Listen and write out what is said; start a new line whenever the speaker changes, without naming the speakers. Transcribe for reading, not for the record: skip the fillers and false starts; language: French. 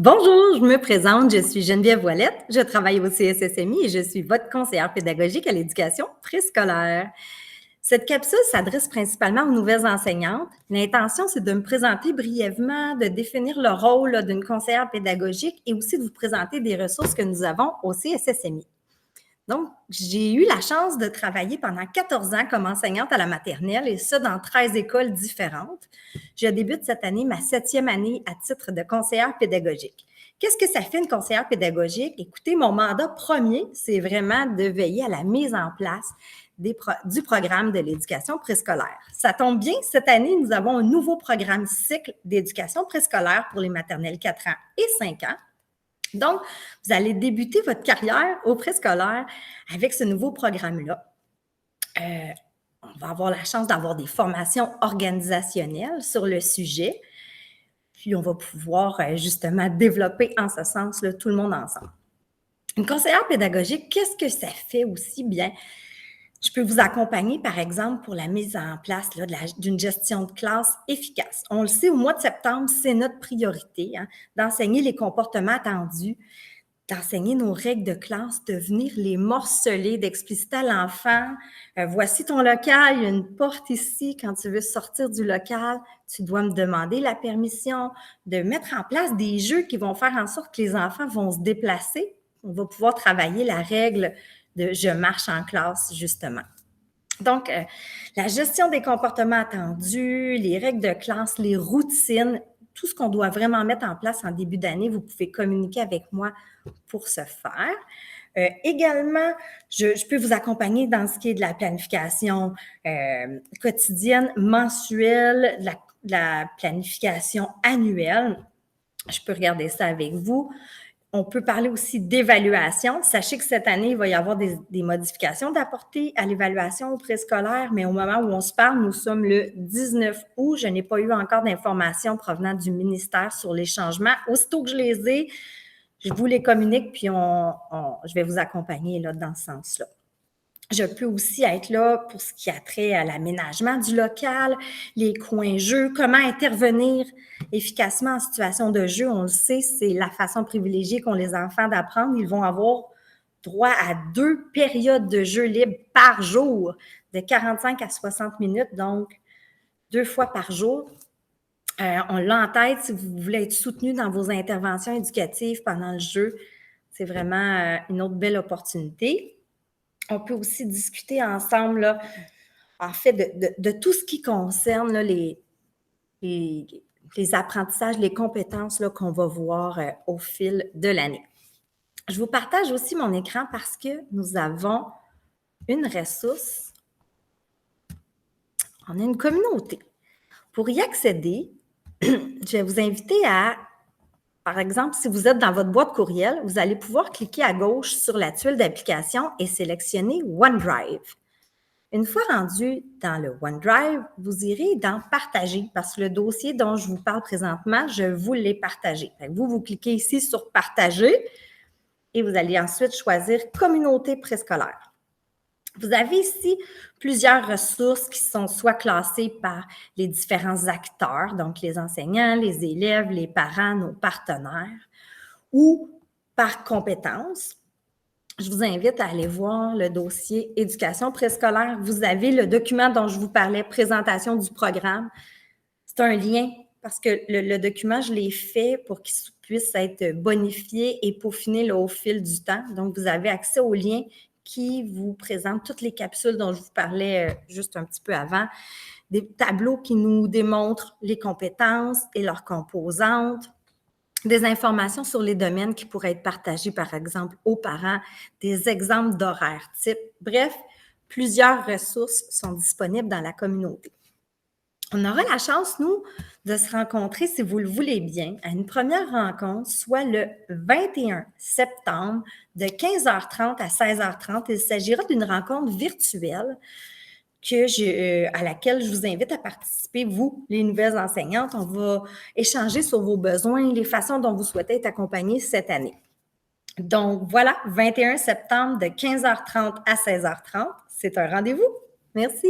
Bonjour, je me présente, je suis Geneviève Ouellette, je travaille au CSSMI et je suis votre conseillère pédagogique à l'éducation préscolaire. Cette capsule s'adresse principalement aux nouvelles enseignantes. L'intention, c'est de me présenter brièvement, de définir le rôle d'une conseillère pédagogique et aussi de vous présenter des ressources que nous avons au CSSMI. Donc, j'ai eu la chance de travailler pendant 14 ans comme enseignante à la maternelle et ça dans 13 écoles différentes. Je débute cette année ma 7e année à titre de conseillère pédagogique. Qu'est-ce que ça fait une conseillère pédagogique? Écoutez, mon mandat premier, c'est vraiment de veiller à la mise en place du programme de l'éducation préscolaire. Ça tombe bien, cette année, nous avons un nouveau programme cycle d'éducation préscolaire pour les maternelles 4 ans et 5 ans. Donc, vous allez débuter votre carrière au préscolaire avec ce nouveau programme-là. On va avoir la chance d'avoir des formations organisationnelles sur le sujet, puis on va pouvoir justement développer en ce sens là, tout le monde ensemble. Une conseillère pédagogique, qu'est-ce que ça fait aussi bien? Je peux vous accompagner, par exemple, pour la mise en place d'une gestion de classe efficace. On le sait, au mois de septembre, c'est notre priorité, d'enseigner les comportements attendus, d'enseigner nos règles de classe, de venir les morceler, d'expliciter à l'enfant, voici ton local, il y a une porte ici, quand tu veux sortir du local, tu dois me demander la permission, de mettre en place des jeux qui vont faire en sorte que les enfants vont se déplacer. On va pouvoir travailler la règle de je marche en classe, justement. Donc, la gestion des comportements attendus, les règles de classe, les routines, tout ce qu'on doit vraiment mettre en place en début d'année, vous pouvez communiquer avec moi pour ce faire. Également, je peux vous accompagner dans ce qui est de la planification quotidienne, mensuelle, la planification annuelle. Je peux regarder ça avec vous. On peut parler aussi d'évaluation. Sachez que cette année, il va y avoir des modifications d'apporter à l'évaluation au préscolaire, mais au moment où on se parle, nous sommes le 19 août. Je n'ai pas eu encore d'informations provenant du ministère sur les changements. Aussitôt que je les ai, je vous les communique, puis je vais vous accompagner là, dans ce sens-là. Je peux aussi être là pour ce qui a trait à l'aménagement du local, les coins jeux, comment intervenir efficacement en situation de jeu. On le sait, c'est la façon privilégiée qu'ont les enfants d'apprendre. Ils vont avoir droit à 2 périodes de jeu libre par jour, de 45 à 60 minutes, donc 2 fois par jour. On l'a en tête si vous voulez être soutenu dans vos interventions éducatives pendant le jeu. C'est vraiment une autre belle opportunité. On peut aussi discuter ensemble, là, en fait, de tout ce qui concerne là, les apprentissages, les compétences là, qu'on va voir au fil de l'année. Je vous partage aussi mon écran parce que nous avons une ressource. On a une communauté. Pour y accéder, je vais vous inviter à, par exemple, si vous êtes dans votre boîte courriel, vous allez pouvoir cliquer à gauche sur la tuile d'application et sélectionner OneDrive. Une fois rendu dans le OneDrive, vous irez dans « Partager » parce que le dossier dont je vous parle présentement, je vous l'ai partagé. Vous cliquez ici sur « Partager » et vous allez ensuite choisir « Communauté préscolaire ». Vous avez ici plusieurs ressources qui sont soit classées par les différents acteurs, donc les enseignants, les élèves, les parents, nos partenaires, ou par compétences. Je vous invite à aller voir le dossier éducation préscolaire. Vous avez le document dont je vous parlais, présentation du programme. C'est un lien parce que le document, je l'ai fait pour qu'il puisse être bonifié et peaufiné là, au fil du temps. Donc, vous avez accès au lien qui vous présente toutes les capsules dont je vous parlais juste un petit peu avant, des tableaux qui nous démontrent les compétences et leurs composantes, des informations sur les domaines qui pourraient être partagés, par exemple, aux parents, des exemples d'horaires type. Bref, plusieurs ressources sont disponibles dans la communauté. On aura la chance, nous, de se rencontrer, si vous le voulez bien, à une première rencontre, soit le 21 septembre, de 15h30 à 16h30. Il s'agira d'une rencontre virtuelle à laquelle je vous invite à participer, vous, les nouvelles enseignantes. On va échanger sur vos besoins, les façons dont vous souhaitez être accompagnés cette année. Donc, voilà, 21 septembre de 15h30 à 16h30. C'est un rendez-vous. Merci.